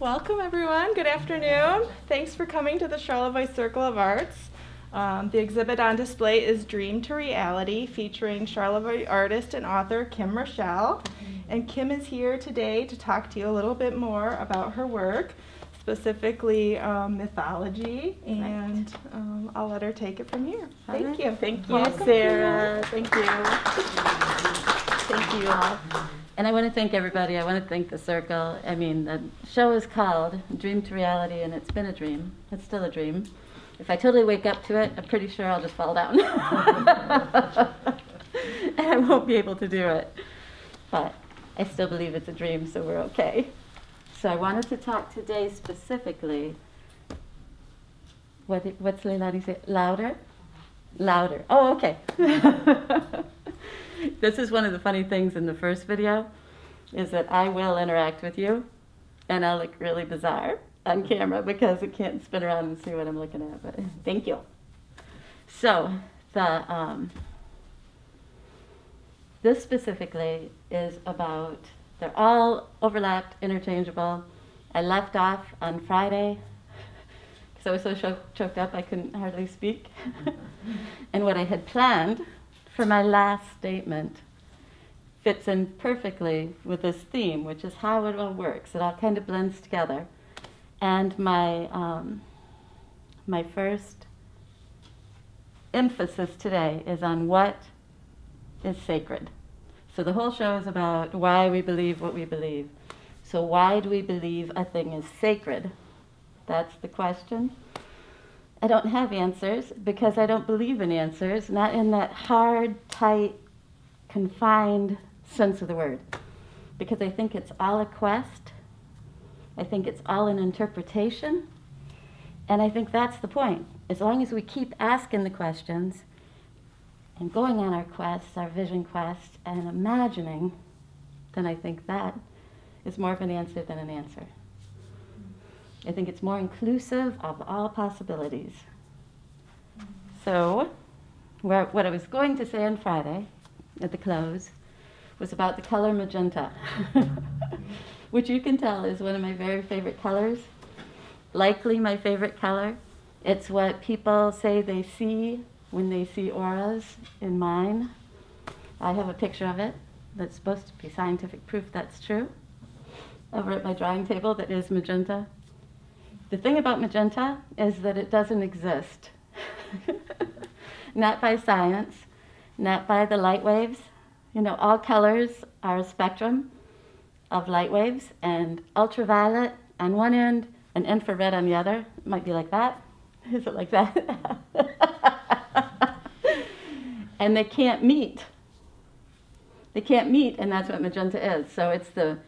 Welcome everyone, good afternoon. Thanks for coming to the Charlevoix Circle of Arts. The exhibit on display is Dream to Reality, featuring Charlevoix artist and author Kim Richelle. And Kim is here today to talk to you a little bit more about her work, specifically mythology, and I'll let her take it from here. Thank you. Thank you, Welcome, Sarah. Thank you. Thank you all. And I want to thank everybody. I want to thank the Circle. I mean, the show is called Dream to Reality, and it's been a dream. It's still a dream. If I totally wake up to it, I'm pretty sure I'll just fall down. And I won't be able to do it. But I still believe it's a dream, so we're okay. So I wanted to talk today specifically. What's Leilani say? Louder? Louder. Oh, okay. This is one of the funny things in the first video, is that I will interact with you, and I'll look really bizarre on camera because it can't spin around and see what I'm looking at, but thank you. So, this specifically is about, they're all overlapped, interchangeable. I left off on Friday because I was so choked up I couldn't hardly speak. And what I had planned for my last statement fits in perfectly with this theme, which is how it all works. It all kind of blends together. And my first emphasis today is on what is sacred. So the whole show is about why we believe what we believe. So why do we believe a thing is sacred? That's the question. I don't have answers because I don't believe in answers, not in that hard, tight, confined sense of the word. Because I think it's all a quest. I think it's all an interpretation. And I think that's the point. As long as we keep asking the questions and going on our quests, our vision quest, and imagining, then I think that is more of an answer than an answer. I think it's more inclusive of all possibilities. So, what I was going to say on Friday, at the close, was about the color magenta, which you can tell is one of my very favorite colors, likely my favorite color. It's what people say they see when they see auras in mine. I have a picture of it that's supposed to be scientific proof that's true, over at my drawing table that is magenta. The thing about magenta is that it doesn't exist. Not by science, not by the light waves. You know, all colors are a spectrum of light waves, and ultraviolet on one end and infrared on the other. It might be like that. Is it like that? And they can't meet. They can't meet, and that's what magenta is. So it's the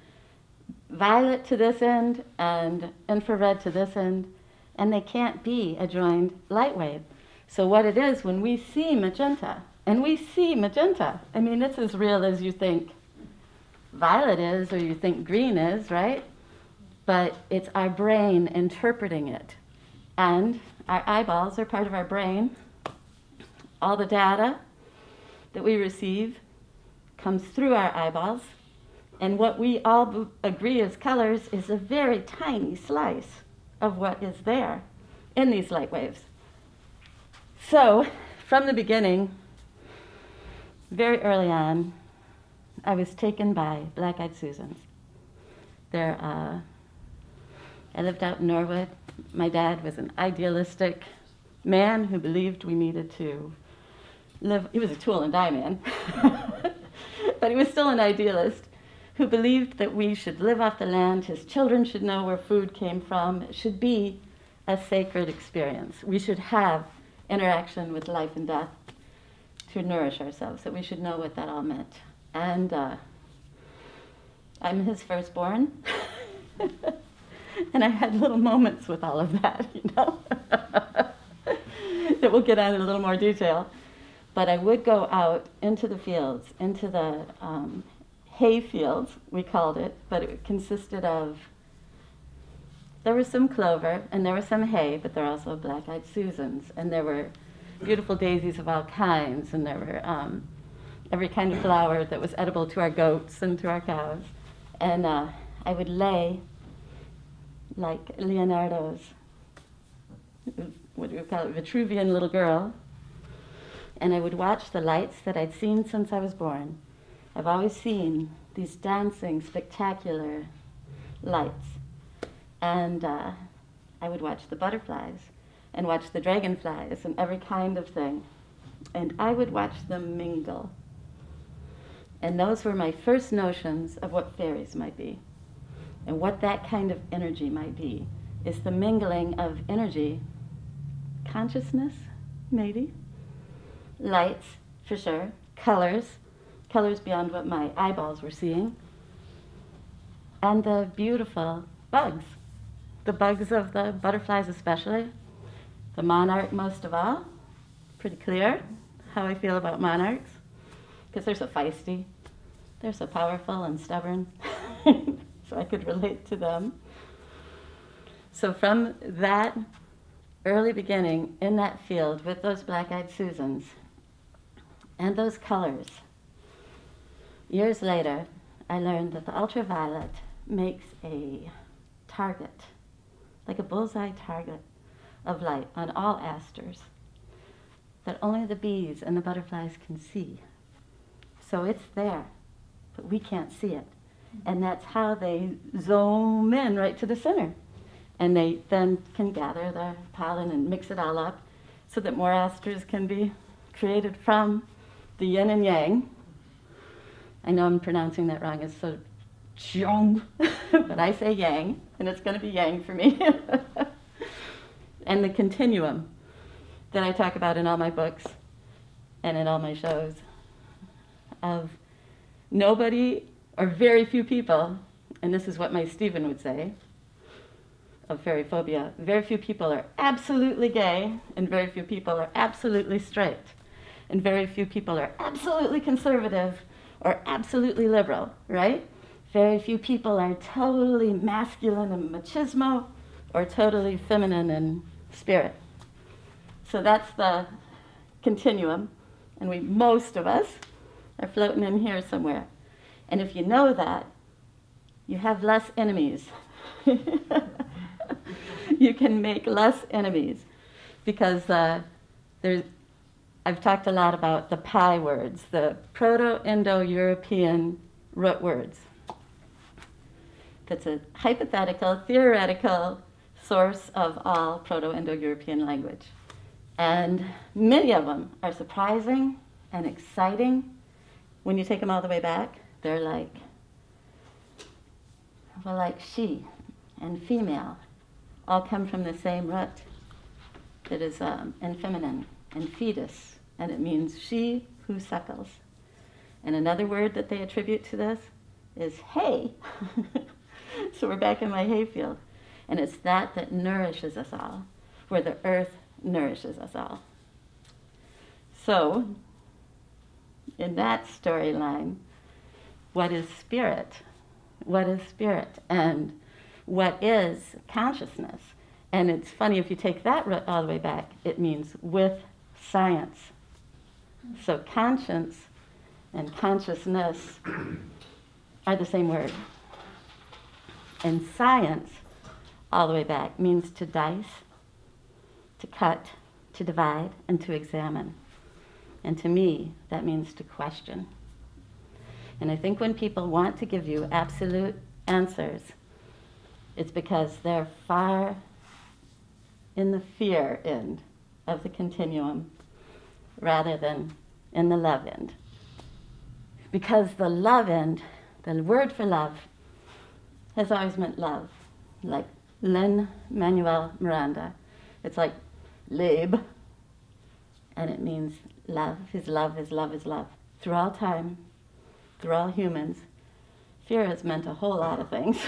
violet to this end and infrared to this end, and they can't be a joined light wave. So what it is, when we see magenta, and we see magenta, I mean, it's as real as you think violet is or you think green is, right? But it's our brain interpreting it. And our eyeballs are part of our brain. All the data that we receive comes through our eyeballs. And what we all agree as colors is a very tiny slice of what is there in these light waves. So, from the beginning, very early on, I was taken by black-eyed Susans. I lived out in Norwood. My dad was an idealistic man who believed we needed to live. He was a tool and die man, but he was still an idealist who believed that we should live off the land, his children should know where food came from. It should be a sacred experience. We should have interaction with life and death to nourish ourselves, that we should know what that all meant. And I'm his firstborn, and I had little moments with all of that, you know, that we'll get on in a little more detail. But I would go out into the fields, into the hay fields, we called it, but it consisted of, there was some clover and there was some hay, but there were also black-eyed Susans, and there were beautiful daisies of all kinds, and there were every kind of flower that was edible to our goats and to our cows. And I would lay like Leonardo's, what do we call it, Vitruvian little girl. And I would watch the lights that I'd seen since I was born. I've always seen these dancing, spectacular lights. And I would watch the butterflies and watch the dragonflies and every kind of thing. And I would watch them mingle. And those were my first notions of what fairies might be. And what that kind of energy might be is the mingling of energy, consciousness, maybe, lights, for sure, colors beyond what my eyeballs were seeing, and the beautiful bugs, the bugs of the butterflies especially, the monarch most of all. Pretty clear how I feel about monarchs, because they're so feisty, they're so powerful and stubborn, so I could relate to them. So from that early beginning in that field with those black-eyed Susans and those colors, years later, I learned that the ultraviolet makes a target, like a bullseye target of light on all asters that only the bees and the butterflies can see. So it's there, but we can't see it. And that's how they zoom in right to the center. And they then can gather their pollen and mix it all up so that more asters can be created from the yin and yang. I know I'm pronouncing that wrong. It's sort of qiong, but I say yang, and it's going to be yang for me. And the continuum that I talk about in all my books and in all my shows of nobody or very few people, and this is what my Stephen would say, of fairy phobia, very few people are absolutely gay, and very few people are absolutely straight, and very few people are absolutely conservative or absolutely liberal, right? Very few people are totally masculine and machismo or totally feminine in spirit. So that's the continuum, and most of us are floating in here somewhere. And if you know that, you have less enemies. You can make less enemies because I've talked a lot about the PIE words, the Proto-Indo-European root words. That's a hypothetical, theoretical source of all Proto-Indo-European language. And many of them are surprising and exciting. When you take them all the way back, they're like she and female all come from the same root that is in feminine and fetus, and it means she who suckles. And another word that they attribute to this is hay. So we're back in my hayfield. And it's that nourishes us all, where the earth nourishes us all. So, in that storyline, what is spirit? What is spirit? And what is consciousness? And it's funny, if you take that root all the way back, it means with science. So conscience and consciousness are the same word. And science, all the way back, means to dice, to cut, to divide, and to examine. And to me, that means to question. And I think when people want to give you absolute answers, it's because they're far in the fear end of the continuum rather than in the love end. Because the love end, the word for love, has always meant love, like Lin-Manuel Miranda. It's like Lebe, and it means love. His love is love is love. Through all time, through all humans, fear has meant a whole lot of things.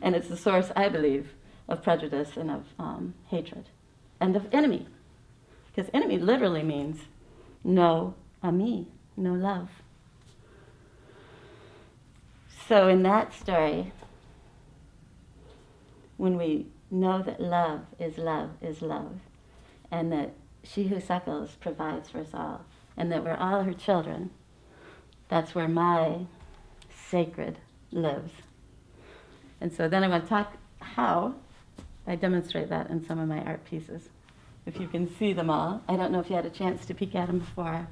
And it's the source, I believe, of prejudice and of hatred and of enemy. Because enemy literally means no ami, no love. So in that story, when we know that love is love is love, and that she who suckles provides for us all, and that we're all her children, that's where my sacred lives. And so then I want to talk how I demonstrate that in some of my art pieces. If you can see them all. I don't know if you had a chance to peek at them before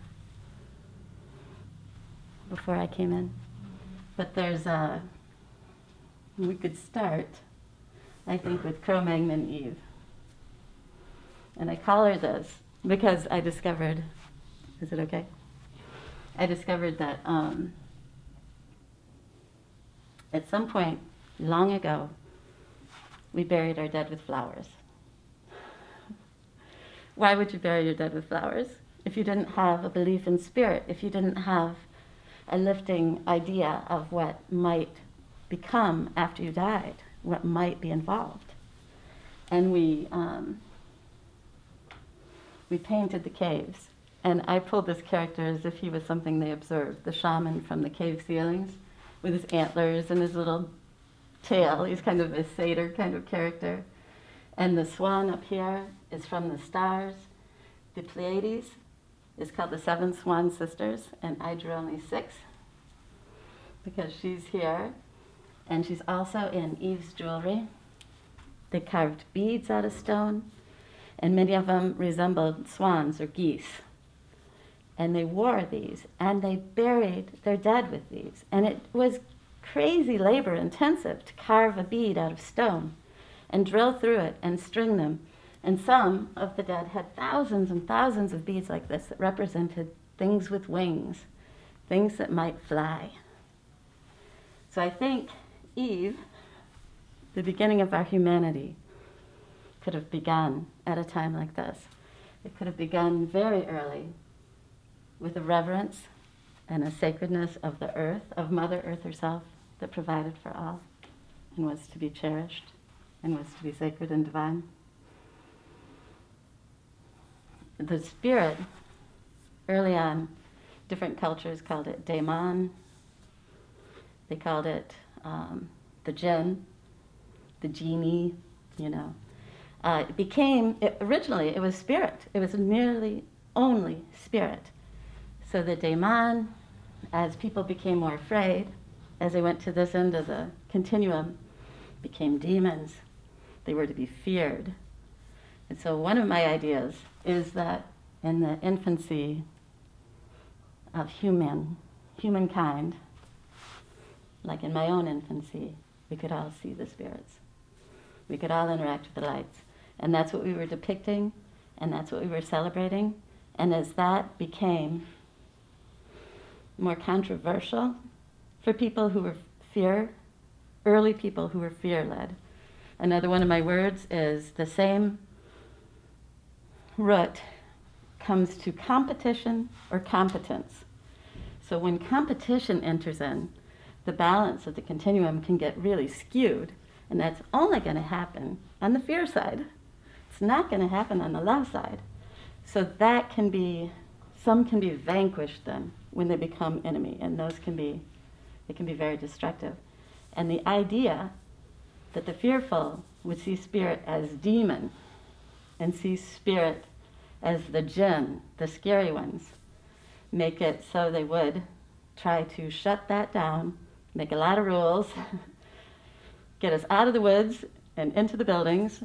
I came in. But we could start, I think, with Cro-Magnon Eve. And I call her this because I discovered, is it okay? I discovered that at some point long ago, we buried our dead with flowers. Why would you bury your dead with flowers? If you didn't have a belief in spirit, if you didn't have a lifting idea of what might become after you died, what might be involved. And we painted the caves. And I pulled this character as if he was something they observed, the shaman from the cave ceilings, with his antlers and his little tail. He's kind of a satyr kind of character. And the swan up here is from the stars. The Pleiades is called the Seven Swan Sisters, and I drew only 6 because she's here. And she's also in Eve's jewelry. They carved beads out of stone, and many of them resembled swans or geese. And they wore these, and they buried their dead with these. And it was crazy labor intensive to carve a bead out of stone and drill through it and string them. And some of the dead had thousands and thousands of beads like this that represented things with wings, things that might fly. So I think Eve, the beginning of our humanity, could have begun at a time like this. It could have begun very early with a reverence and a sacredness of the earth, of Mother Earth herself, that provided for all and was to be cherished and was to be sacred and divine. The spirit, early on, different cultures called it daemon. They called it the jinn, the genie, originally it was spirit. It was merely only spirit. So the daemon, as people became more afraid, as they went to this end of the continuum, became demons. They were to be feared. And so one of my ideas is that in the infancy of humankind, like in my own infancy, we could all see the spirits. We could all interact with the lights. And that's what we were depicting, and that's what we were celebrating. And as that became more controversial for people who were early people who were fear-led. Another one of my words is the same root comes to competition or competence. So when competition enters in, the balance of the continuum can get really skewed, and that's only going to happen on the fear side. It's not going to happen on the love side. So some can be vanquished then when they become enemy, and it can be very destructive. And the idea that the fearful would see spirit as demon and see spirit as the jinn, the scary ones, make it so they would try to shut that down, make a lot of rules, get us out of the woods and into the buildings,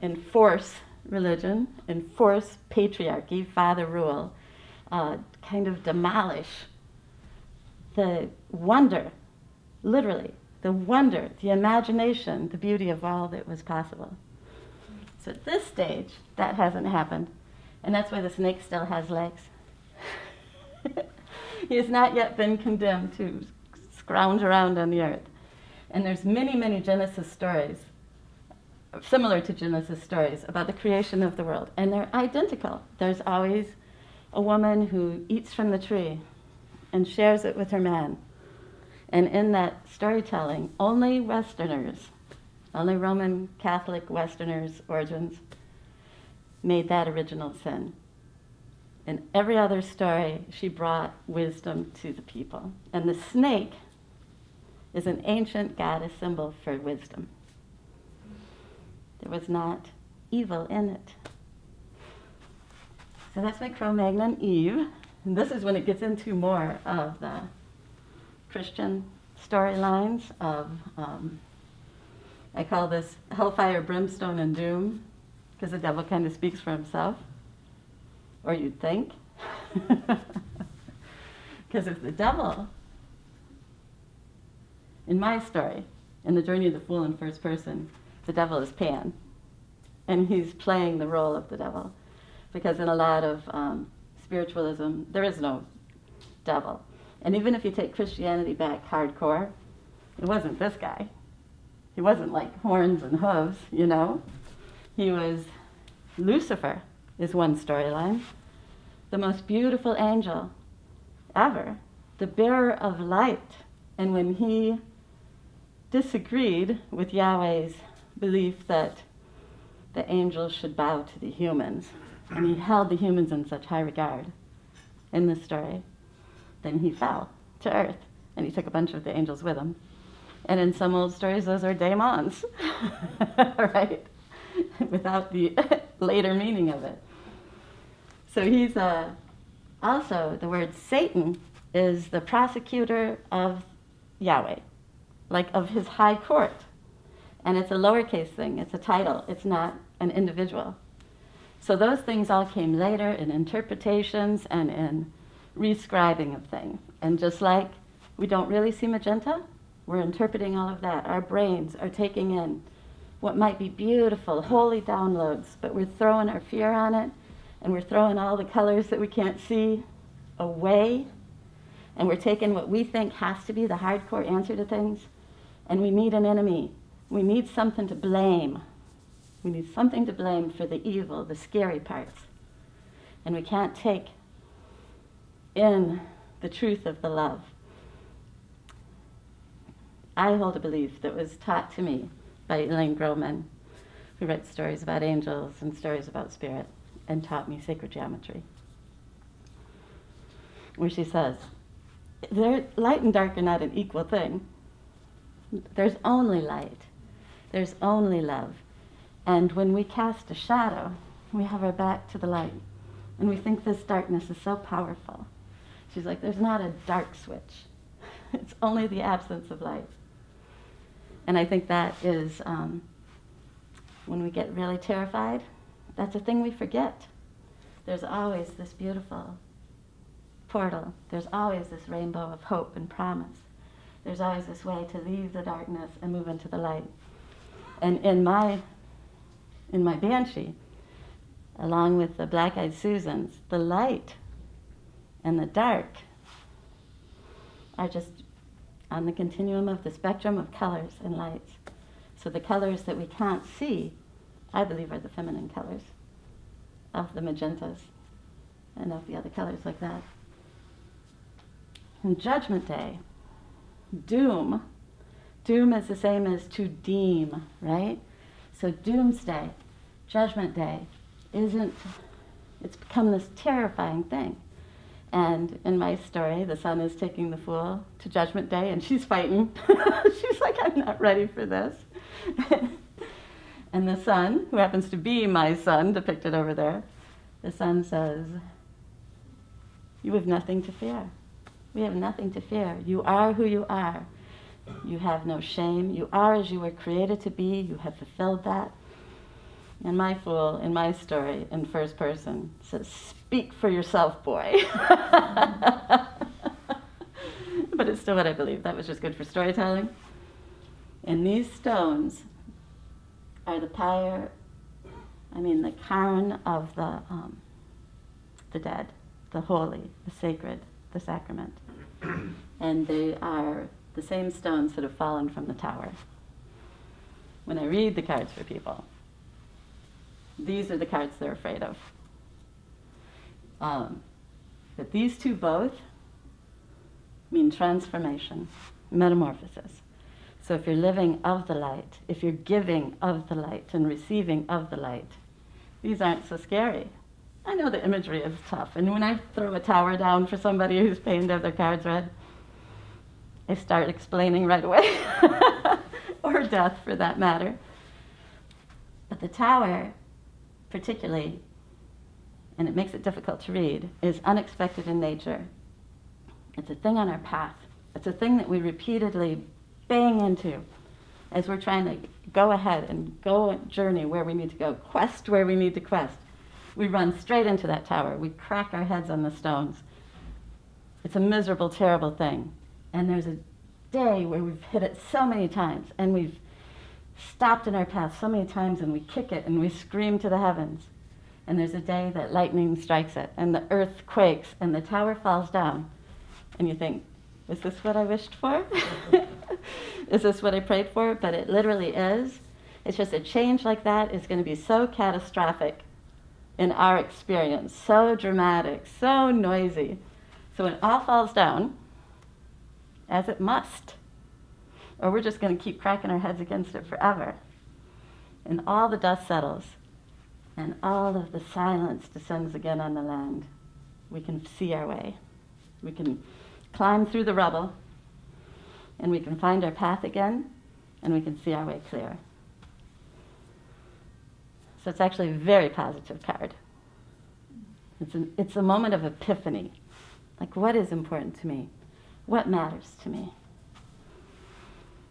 enforce religion, enforce patriarchy, father rule, kind of demolish the wonder, literally, the wonder, the imagination, the beauty of all that was possible. So at this stage, that hasn't happened. And that's why the snake still has legs. He has not yet been condemned to scrounge around on the earth. And there's many, many Genesis stories, similar to Genesis stories, about the creation of the world. And they're identical. There's always a woman who eats from the tree and shares it with her man. And in that storytelling, only Westerners, only Roman Catholic Westerners' origins, made that original sin. In every other story, she brought wisdom to the people. And the snake is an ancient goddess symbol for wisdom. There was not evil in it. So that's my Cro-Magnon Eve. And this is when it gets into more of the Christian storylines of I call this hellfire, brimstone, and doom, because the devil kind of speaks for himself, or you'd think. Because if the devil, in my story, in the Journey of the Fool in first person, the devil is Pan, and he's playing the role of the devil. Because in a lot of spiritualism, there is no devil. And even if you take Christianity back hardcore, it wasn't this guy. He wasn't like horns and hooves, you know. He was Lucifer, is one storyline. The most beautiful angel ever, the bearer of light. And when he disagreed with Yahweh's belief that the angels should bow to the humans, and he held the humans in such high regard in this story, then he fell to earth, and he took a bunch of the angels with him. And in some old stories, those are daemons, right? Without the later meaning of it. So he's also, the word Satan is the prosecutor of Yahweh, like of his high court. And it's a lowercase thing, it's a title, it's not an individual. So those things all came later in interpretations and in rescribing of things. And just like we don't really see magenta, we're interpreting all of that. Our brains are taking in what might be beautiful, holy downloads, but we're throwing our fear on it, and we're throwing all the colors that we can't see away, and we're taking what we think has to be the hardcore answer to things, and we need an enemy. We need something to blame. We need something to blame for the evil, the scary parts. And we can't take in the truth of the love. I hold a belief that was taught to me by Elaine Groman, who writes stories about angels and stories about spirit, and taught me sacred geometry, where she says, light and dark are not an equal thing. There's only light. There's only love. And when we cast a shadow, we have our back to the light. And we think this darkness is so powerful. She's like, there's not a dark switch. It's only the absence of light. And I think that is, when we get really terrified, that's a thing we forget. There's always this beautiful portal. There's always this rainbow of hope and promise. There's always this way to leave the darkness and move into the light. And in my Banshee, along with the black-eyed Susans, the light and the dark are just on the continuum of the spectrum of colors and lights. So the colors that we can't see, I believe, are the feminine colors of the magentas and of the other colors like that. And Judgment Day, doom is the same as to deem, right? So doomsday, Judgment Day, it's become this terrifying thing. And in my story, the sun is taking the fool to Judgment Day, and she's fighting. She's like, I'm not ready for this. And the sun, who happens to be my son, depicted over there, the sun says, you have nothing to fear. We have nothing to fear. You are who you are. You have no shame. You are as you were created to be. You have fulfilled that. And my fool, in my story, in first person, says, speak for yourself, boy. But it's still what I believe. That was just good for storytelling. And these stones are the the cairn of the dead, the holy, the sacred, the sacrament. And they are the same stones that have fallen from the tower. When I read the cards for people, these are the cards they're afraid of. But these two both mean transformation, metamorphosis. So if you're living of the light, if you're giving of the light and receiving of the light, these aren't so scary. I know the imagery is tough, and when I throw a tower down for somebody who's paying to have their cards read, I start explaining right away, or death for that matter. But the tower, particularly, and it makes it difficult to read, is unexpected in nature. It's a thing on our path. It's a thing that we repeatedly bang into as we're trying to go ahead and go journey where we need to go, quest where we need to quest. We run straight into that tower. We crack our heads on the stones. It's a miserable, terrible thing. And there's a day where we've hit it so many times, and we've stopped in our path so many times, and we kick it, and we scream to the heavens. And there's a day that lightning strikes it, and the earth quakes, and the tower falls down. And you think, is this what I wished for? Is this what I prayed for? But it literally is. It's just a change like that is going to be so catastrophic in our experience, so dramatic, so noisy. So when it all falls down, as it must, or we're just going to keep cracking our heads against it forever, and all the dust settles, and all of the silence descends again on the land, we can see our way. We can climb through the rubble, and we can find our path again, and we can see our way clear. So it's actually a very positive card. It's a moment of epiphany. Like, what is important to me? What matters to me?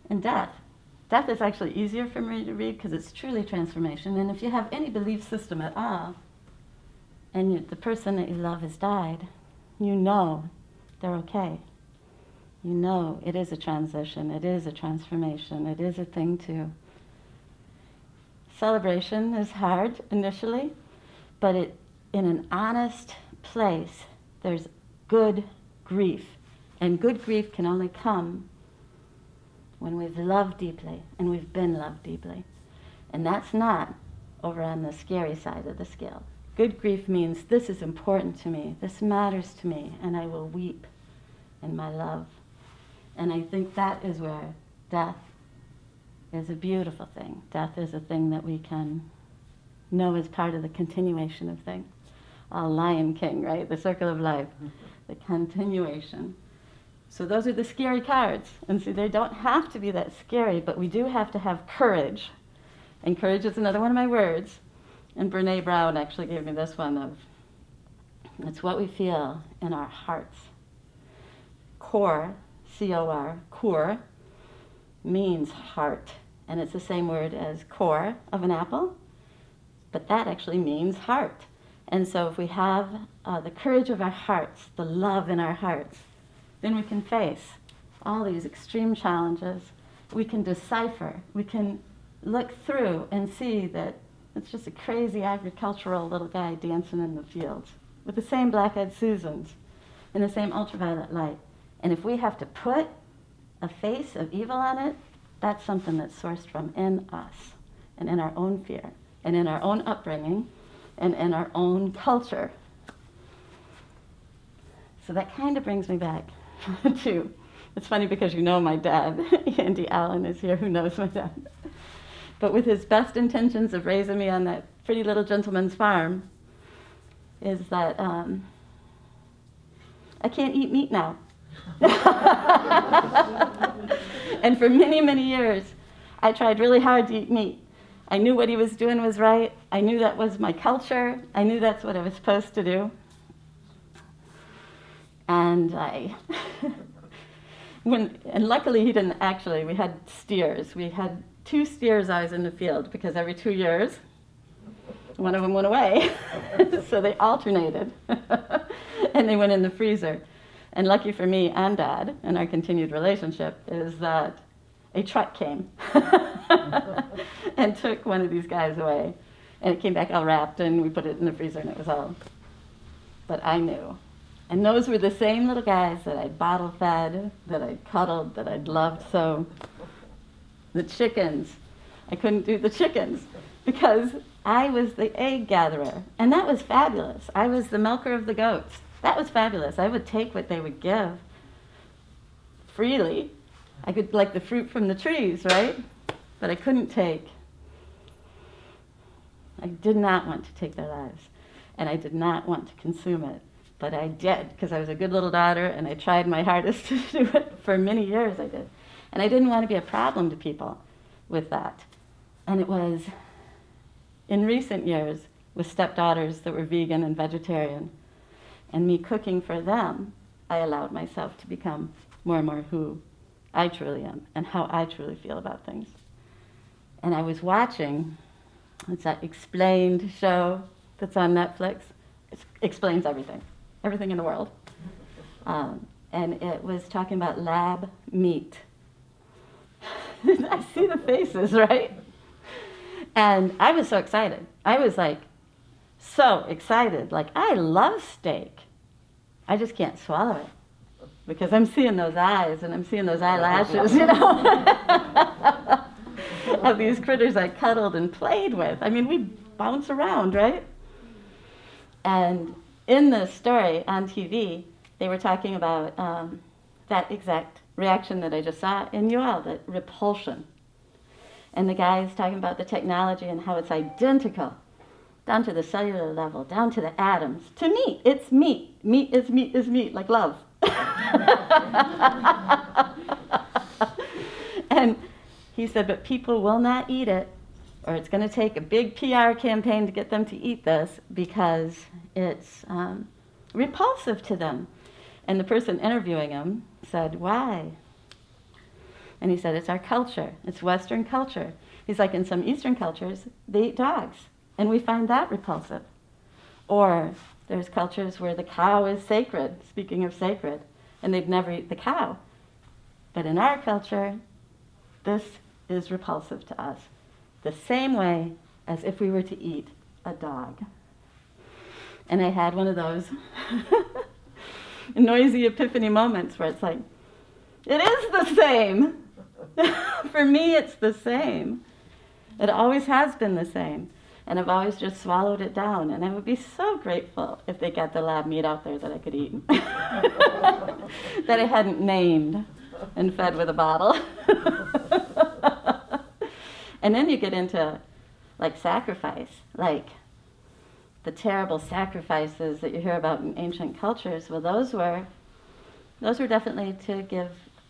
And death. Death is actually easier for me to read because it's truly transformation. And if you have any belief system at all, and the person that you love has died, you know they're okay. You know it is a transition, it is a transformation, it is a thing to. Celebration is hard initially, but in an honest place, there's good grief. And good grief can only come when we've loved deeply and we've been loved deeply. And that's not over on the scary side of the scale. Good grief means this is important to me, this matters to me, and I will weep in my love. And I think that is where death is a beautiful thing. Death is a thing that we can know as part of the continuation of things. Lion King, right? The circle of life, the continuation. So those are the scary cards. And see, they don't have to be that scary, but we do have to have courage. And courage is another one of my words. And Brene Brown actually gave me this one of, it's what we feel in our hearts. Core, C-O-R, core, means heart. And it's the same word as core of an apple, but that actually means heart. And so if we have the courage of our hearts, the love in our hearts, then we can face all these extreme challenges. We can decipher. We can look through and see that it's just a crazy agricultural little guy dancing in the fields with the same black-eyed Susans in the same ultraviolet light. And if we have to put a face of evil on it, that's something that's sourced from in us and in our own fear and in our own upbringing and in our own culture. So that kind of brings me back to, it's funny because you know my dad, Andy Allen is here, who knows my dad. But with his best intentions of raising me on that pretty little gentleman's farm, is that I can't eat meat now. And for many, many years, I tried really hard to eat meat. I knew what he was doing was right. I knew that was my culture. I knew that's what I was supposed to do. And and luckily he didn't actually, we had steers. We had 2 steers I was in the field because every 2 years, one of them went away. So they alternated. And they went in the freezer. And lucky for me and Dad, and our continued relationship, is that a truck came and took one of these guys away. And it came back all wrapped, and we put it in the freezer, and it was all. But I knew. And those were the same little guys that I'd bottle fed, that I'd cuddled, that I'd loved so. The chickens. I couldn't do the chickens because I was the egg gatherer. And that was fabulous. I was the milker of the goats. That was fabulous. I would take what they would give freely. I could, like the fruit from the trees, right? But I couldn't take. I did not want to take their lives. And I did not want to consume it. But I did, because I was a good little daughter, and I tried my hardest to do it. For many years I did. And I didn't want to be a problem to people with that. And it was in recent years with stepdaughters that were vegan and vegetarian, and me cooking for them, I allowed myself to become more and more who I truly am and how I truly feel about things. And I was watching, it's that Explained show that's on Netflix. It explains everything, everything in the world. And it was talking about lab meat. I see the faces, right? And I was so excited. I was like, so excited. Like, I love steak. I just can't swallow it because I'm seeing those eyes and I'm seeing those eyelashes, you know, of these critters I cuddled and played with. I mean, we bounce around, right? And in the story on TV, they were talking about that exact reaction that I just saw in you all, that repulsion. And the guy is talking about the technology and how it's identical, down to the cellular level, down to the atoms. To meat, it's meat. Meat is meat is meat, like love. And he said, but people will not eat it, or it's going to take a big PR campaign to get them to eat this because it's repulsive to them. And the person interviewing him said, why? And he said, it's our culture. It's Western culture. He's like, in some Eastern cultures, they eat dogs, and we find that repulsive. Or there's cultures where the cow is sacred, speaking of sacred, and they'd never eat the cow. But in our culture, this is repulsive to us, the same way as if we were to eat a dog. And I had one of those noisy epiphany moments where it's like, it is the same. For me, it's the same. It always has been the same. And I've always just swallowed it down. And I would be so grateful if they got the lab meat out there that I could eat. That I hadn't named and fed with a bottle. And then you get into like sacrifice, like the terrible sacrifices that you hear about in ancient cultures. Well, those were definitely to give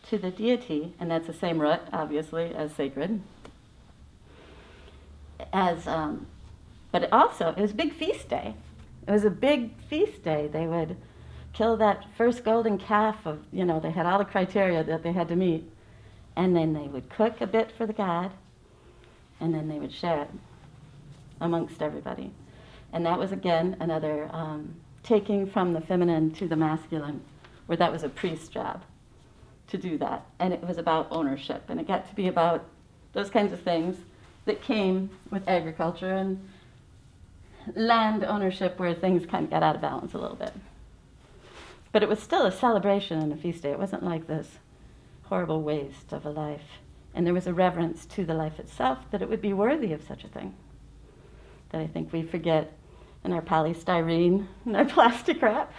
to the deity, and that's the same root, obviously, as sacred. But it was a big feast day. It was a big feast day. They would kill that first golden calf of, they had all the criteria that they had to meet, and then they would cook a bit for the god, and then they would share it amongst everybody. And that was, again, another taking from the feminine to the masculine, where that was a priest's job to do that. And it was about ownership, and it got to be about those kinds of things that came with agriculture and land ownership, where things kind of got out of balance a little bit. But it was still a celebration and a feast day. It wasn't like this horrible waste of a life. And there was a reverence to the life itself, that it would be worthy of such a thing, that I think we forget in our polystyrene and our plastic wrap.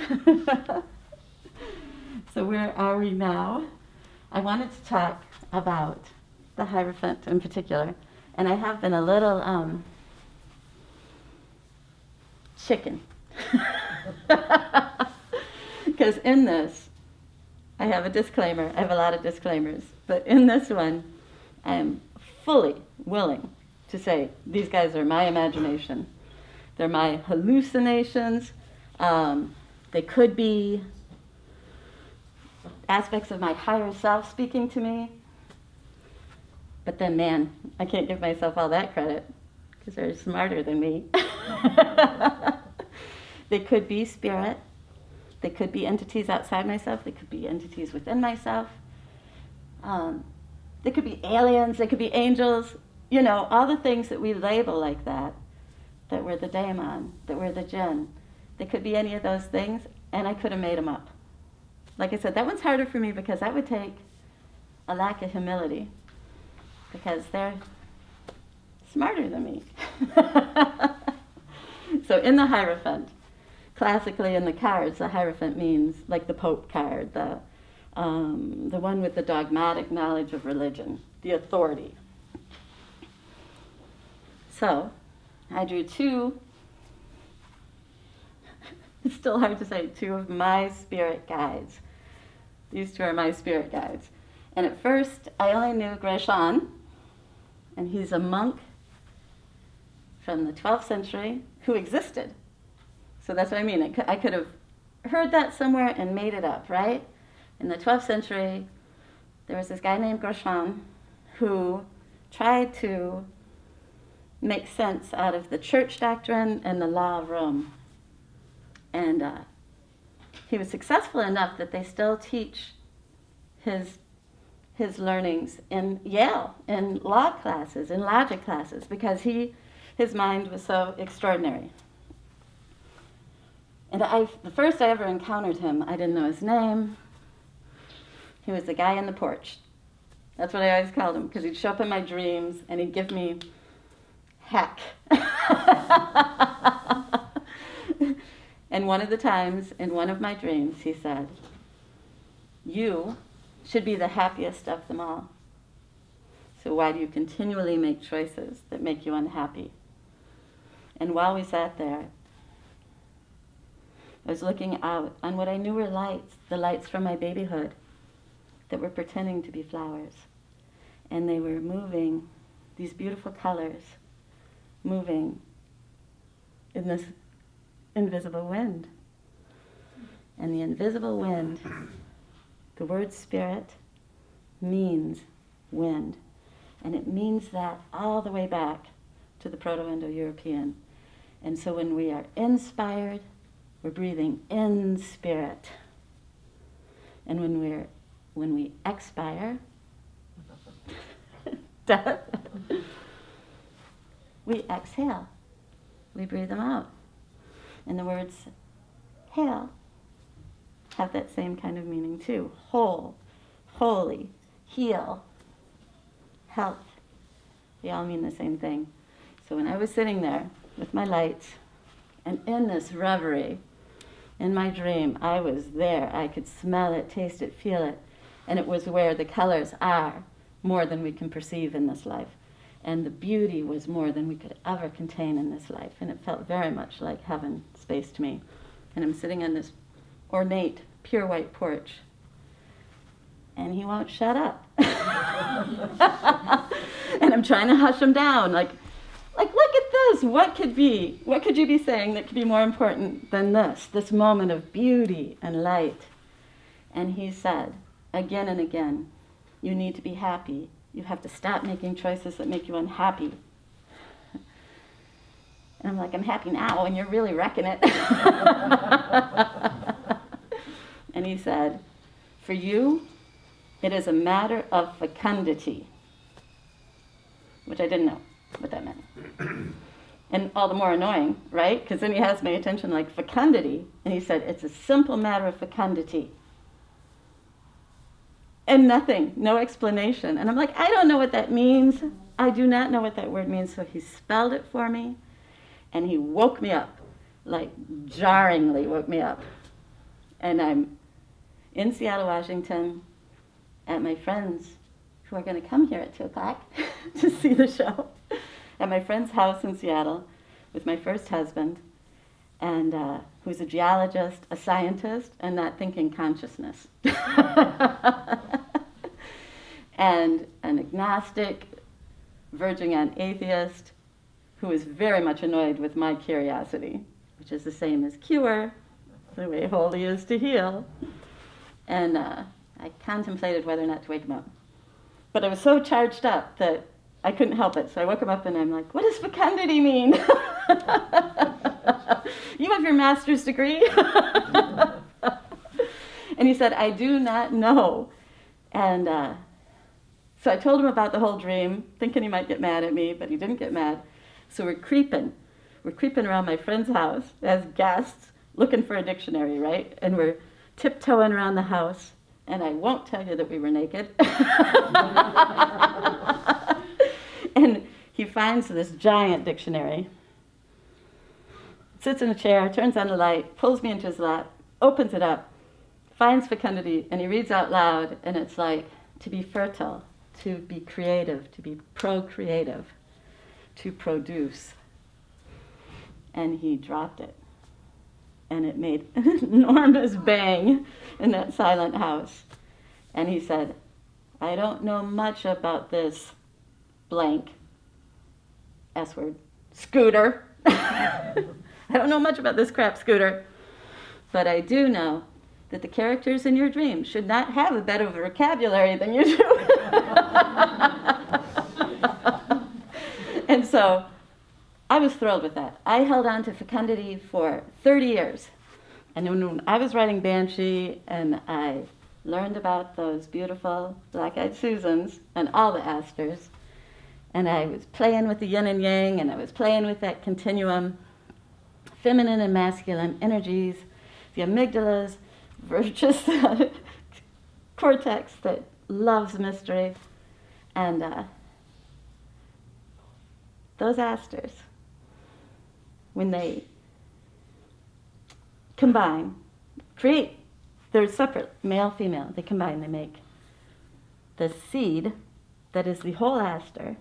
So where are we now? I wanted to talk about the Hierophant in particular, and I have been a little chicken. Because in this, I have a disclaimer. I have a lot of disclaimers. But in this one, I am fully willing to say, these guys are my imagination. They're my hallucinations. They could be aspects of my higher self speaking to me. But then, man, I can't give myself all that credit, because they're smarter than me. They could be spirit. They could be entities outside myself. They could be entities within myself. They could be aliens. They could be angels. All the things that we label like that were the daemon, that were the jinn. They could be any of those things, and I could have made them up. Like I said, that one's harder for me because that would take a lack of humility, because they're smarter than me. So in the Hierophant, classically in the cards, the Hierophant means like the Pope card, the one with the dogmatic knowledge of religion, the authority. So I drew two, it's still hard to say, two of my spirit guides. These two are my spirit guides. And at first, I only knew Gresham, and he's a monk from the 12th century who existed. So that's what I mean. I could have heard that somewhere and made it up, right? In the 12th century, there was this guy named Gresham who tried to make sense out of the church doctrine and the law of Rome. And he was successful enough that they still teach his learnings in Yale, in law classes, in logic classes, because his mind was so extraordinary. And the first I ever encountered him, I didn't know his name. He was the guy in the porch. That's what I always called him, because he'd show up in my dreams and he'd give me heck. And one of the times, in one of my dreams, he said, "You should be the happiest of them all. So why do you continually make choices that make you unhappy?" And while we sat there, I was looking out on what I knew were lights, the lights from my babyhood that were pretending to be flowers. And they were moving, these beautiful colors, moving in this invisible wind. And the invisible wind, the word spirit, means wind. And it means that all the way back to the Proto-Indo-European. And so when we are inspired, we're breathing in spirit. And when we expire, death, we exhale. We breathe them out. And the words hail have that same kind of meaning too. Whole, holy, heal, health. They all mean the same thing. So when I was sitting there with my lights and in this reverie, in my dream, I was there. I could smell it, taste it, feel it. And it was where the colors are more than we can perceive in this life. And the beauty was more than we could ever contain in this life. And it felt very much like heaven space to me. And I'm sitting on this ornate, pure white porch. And he won't shut up. And I'm trying to hush him down. Like, look at this. What could you be saying that could be more important than this moment of beauty and light? And he said, again and again, you need to be happy. You have to stop making choices that make you unhappy. And I'm like, I'm happy now, and you're really wrecking it. And he said, for you, it is a matter of fecundity, which I didn't know what that meant. And all the more annoying, right? Because then he has my attention like fecundity, and he said, it's a simple matter of fecundity. And nothing, no explanation. And I'm like, I don't know what that means. I do not know what that word means. So he spelled it for me, and he woke me up, like jarringly woke me up. And I'm in Seattle, Washington, at my friends who are going to come here at 2 o'clock to see the show, at my friend's house in Seattle with my first husband, and who's a geologist, a scientist, and not thinking consciousness. And an agnostic, verging on atheist, who is very much annoyed with my curiosity, which is the same as cure, the way holy is to heal. And I contemplated whether or not to wake him up. But I was so charged up that I couldn't help it. So I woke him up and I'm like, what does fecundity mean? You have your master's degree? And he said, I do not know. And so I told him about the whole dream, thinking he might get mad at me, but he didn't get mad. So we're creeping around my friend's house as guests, looking for a dictionary, right? And we're tiptoeing around the house. And I won't tell you that we were naked. And he finds this giant dictionary, sits in a chair, turns on the light, pulls me into his lap, opens it up, finds fecundity, and he reads out loud, and it's like, to be fertile, to be creative, to be procreative, to produce. And he dropped it. And it made an enormous bang in that silent house. And he said, I don't know much about this blank, S word, scooter. I don't know much about this crap scooter. But I do know that the characters in your dream should not have a better vocabulary than you do. And so I was thrilled with that. I held on to fecundity for 30 years. And when I was writing Banshee and I learned about those beautiful black-eyed Susans and all the asters, and I was playing with the yin and yang, and I was playing with that continuum, feminine and masculine energies, the amygdala's virtuous cortex that loves mystery, and those asters, when they combine, create, they're separate, male, female, they combine, they make the seed that is the whole aster.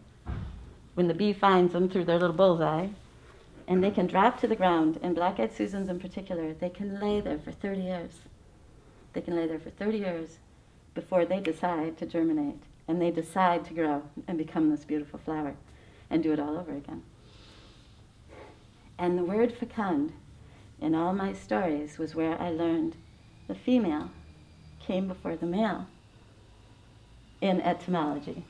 When the bee finds them through their little bullseye, and they can drop to the ground, and black-eyed Susans in particular, they can lay there for 30 years. They can lay there for 30 years before they decide to germinate, and they decide to grow and become this beautiful flower, and do it all over again. And the word fecund in all my stories was where I learned the female came before the male in etymology.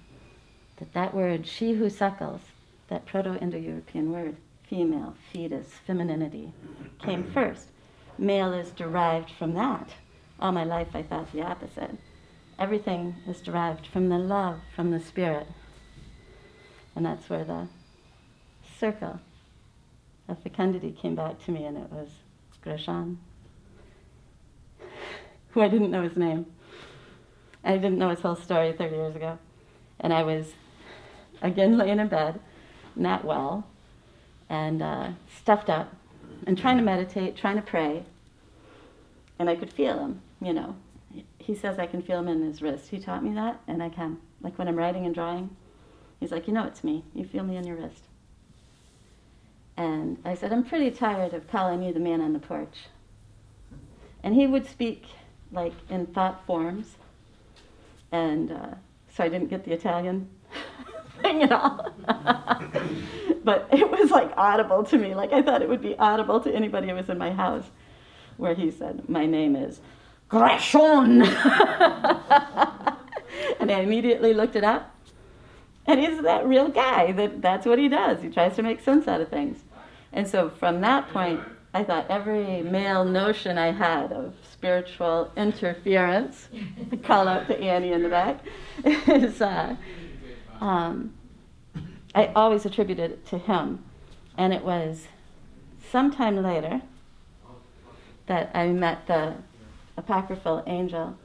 That word, she who suckles, that Proto-Indo-European word, female, fetus, femininity, came first. Male is derived from that. All my life I thought the opposite. Everything is derived from the love, from the spirit. And that's where the circle of fecundity came back to me, and it was Grosjean, who I didn't know his name. I didn't know his whole story 30 years ago. And I was, again, laying in bed, not well, and stuffed up, and trying to meditate, trying to pray. And I could feel him, you know. He says I can feel him in his wrist. He taught me that, and I can. Like when I'm writing and drawing, he's like, you know it's me. You feel me in your wrist. And I said, I'm pretty tired of calling you the man on the porch. And he would speak like in thought forms. And so I didn't get the Italian thing at all. But it was like audible to me. Like I thought it would be audible to anybody who was in my house, where he said, my name is Grosjean. And I immediately looked it up. And he's that real guy. That's what he does. He tries to make sense out of things. And so from that point, I thought every male notion I had of spiritual interference, call out to Annie in the back, is I always attributed it to him. And it was sometime later that I met the apocryphal angel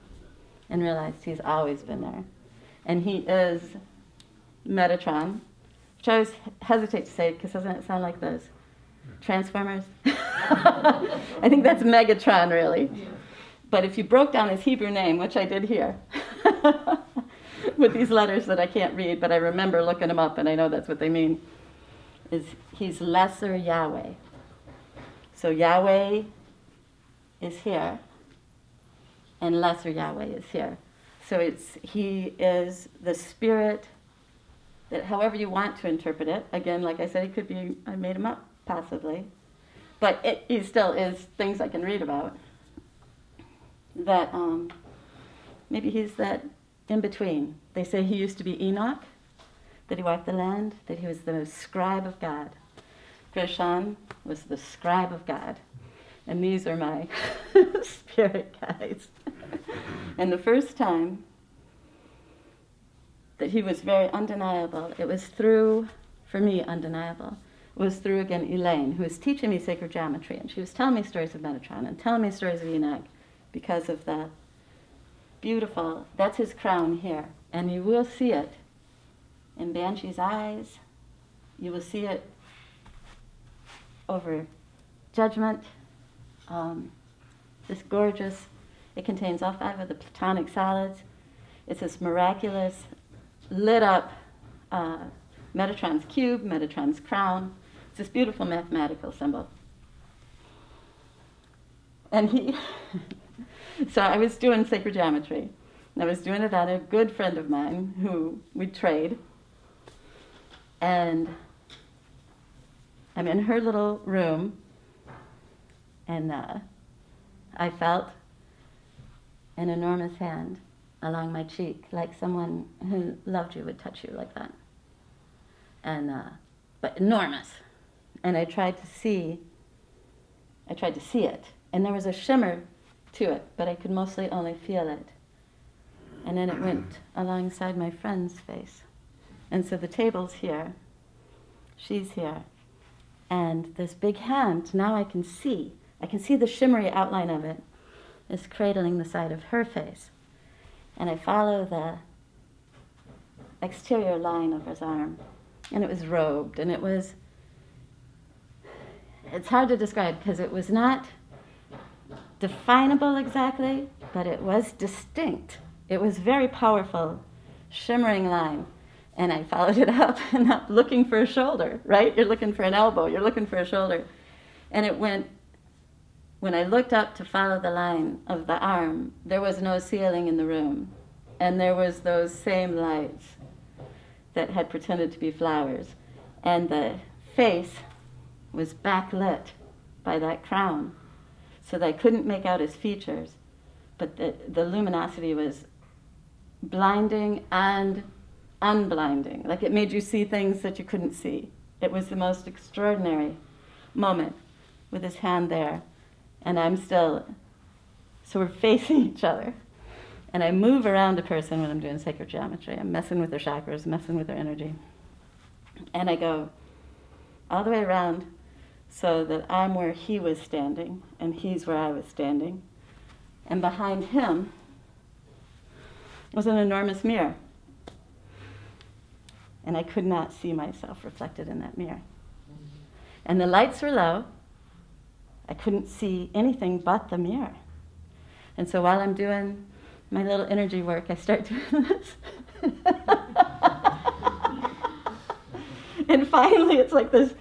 and realized he's always been there. And he is Metatron, which I always hesitate to say because doesn't it sound like those Transformers? I think that's Megatron, really. Yeah. But if you broke down his Hebrew name, which I did here, with these letters that I can't read, but I remember looking them up, and I know that's what they mean, is he's lesser Yahweh. So Yahweh is here, and lesser Yahweh is here. So he is the spirit that, however you want to interpret it, again, like I said, it could be, I made him up, possibly, but he still is things I can read about, that maybe he's that in-between. They say he used to be Enoch, that he walked the land, that he was the scribe of God. Grosjean was the scribe of God. And these are my spirit guides. And the first time that he was very undeniable, it was through, for me, undeniable, it was through, again, Elaine, who was teaching me sacred geometry. And she was telling me stories of Metatron and telling me stories of Enoch because of the beautiful, that's his crown here. And you will see it in Banshee's eyes. You will see it over Judgement. This gorgeous, it contains all 5 of the Platonic solids. It's this miraculous, lit up Metatron's cube, Metatron's crown. It's this beautiful mathematical symbol. And so I was doing sacred geometry. And I was doing it on a good friend of mine who we'd trade. And I'm in her little room, and I felt an enormous hand along my cheek, like someone who loved you would touch you like that. And but enormous. and I tried to see it. And there was a shimmer to it, but I could mostly only feel it. And then it went alongside my friend's face. And so the table's here, she's here, and this big hand, now I can see the shimmery outline of it, is cradling the side of her face. And I follow the exterior line of his arm, and it was robed, and it's hard to describe because it was not definable exactly, but it was distinct. It was very powerful, shimmering line. And I followed it up and up, looking for a shoulder, right? You're looking for an elbow, you're looking for a shoulder. And it went, when I looked up to follow the line of the arm, there was no ceiling in the room. And there was those same lights that had pretended to be flowers. And the face was backlit by that crown, so that I couldn't make out his features. But the luminosity was blinding and unblinding. Like it made you see things that you couldn't see. It was the most extraordinary moment with his hand there. And I'm still, so we're facing each other. And I move around a person when I'm doing sacred geometry. I'm messing with their chakras, messing with their energy. And I go all the way around so that I'm where he was standing and he's where I was standing. And behind him was an enormous mirror. And I could not see myself reflected in that mirror. And the lights were low. I couldn't see anything but the mirror. And so while I'm doing my little energy work, I start doing this. And finally it's like this,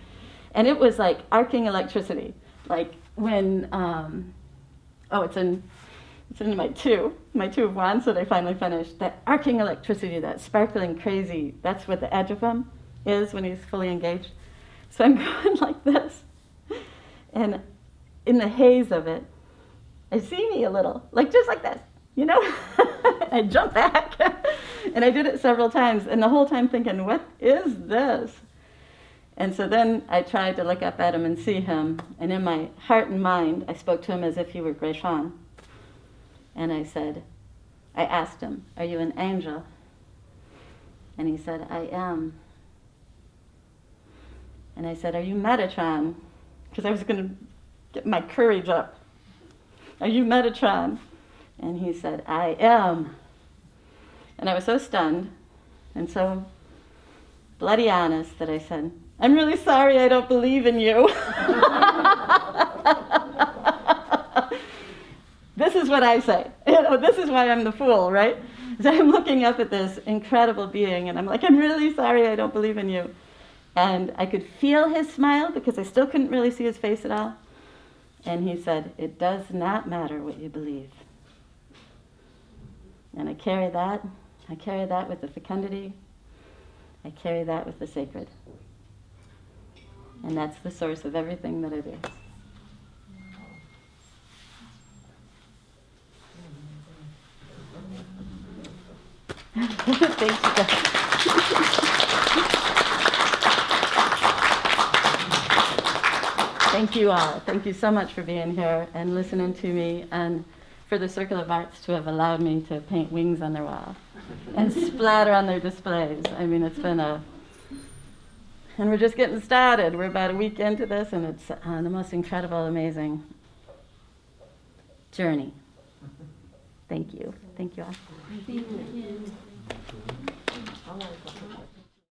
and it was like arcing electricity. Like when, it's in my two of wands that I finally finished. That arcing electricity, that sparkling crazy, that's what the edge of him is when he's fully engaged. So I'm going like this. And in the haze of it, I see me a little, like just like this, you know? I jump back. And I did it several times, and the whole time thinking, what is this? And so then I tried to look up at him and see him, and in my heart and mind, I spoke to him as if he were Grey Swan. And I asked him, are you an angel? And he said, I am. And I said, are you Metatron? Because I was going to get my courage up. Are you Metatron? And he said, I am. And I was so stunned and so bloody honest that I said, I'm really sorry I don't believe in you. This is what I say. This is why I'm the fool, right? So I'm looking up at this incredible being, and I'm like, I'm really sorry I don't believe in you. And I could feel his smile because I still couldn't really see his face at all. And he said, it does not matter what you believe. And I carry that with the fecundity. I carry that with the sacred. And that's the source of everything that it is. Thanks, guys. Thank you all. Thank you so much for being here and listening to me, and for the Circle of Arts to have allowed me to paint wings on their wall and splatter on their displays. I mean, it's been and we're just getting started. We're about a week into this, and it's the most incredible, amazing journey. Thank you. Thank you all. Thank you.